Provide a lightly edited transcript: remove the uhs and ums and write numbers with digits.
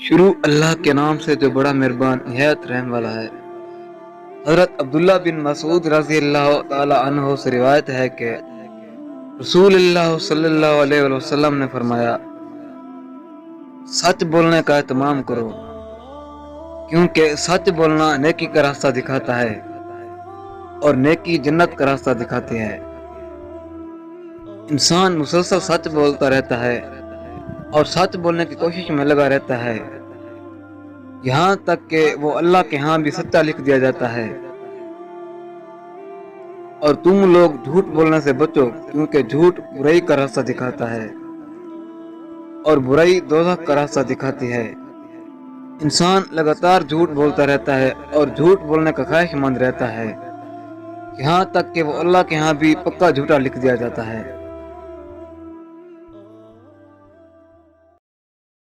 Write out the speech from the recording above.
شروع اللہ کے نام سے جو بڑا مہربان نہایت رحم والا ہے۔ حضرت عبداللہ بن مسعود رضی اللہ تعالی عنہ سے روایت ہے کہ رسول اللہ صلی اللہ علیہ وسلم نے فرمایا، سچ بولنے کا اہتمام کرو، کیونکہ سچ بولنا نیکی کا راستہ دکھاتا ہے اور نیکی جنت کا راستہ دکھاتی ہے۔ انسان مسلسل سچ بولتا رہتا ہے اور سچ بولنے کی کوشش میں لگا رہتا ہے، یہاں تک کہ وہ اللہ کے ہاں بھی سچا لکھ دیا جاتا ہے۔ اور تم لوگ جھوٹ بولنے سے بچو، کیونکہ جھوٹ برائی کا راستہ دکھاتا ہے اور برائی دوزخ کا راستہ دکھاتی ہے۔ انسان لگاتار جھوٹ بولتا رہتا ہے اور جھوٹ بولنے کا خواہش مند رہتا ہے، یہاں تک کہ وہ اللہ کے ہاں بھی پکا جھوٹا لکھ دیا جاتا ہے۔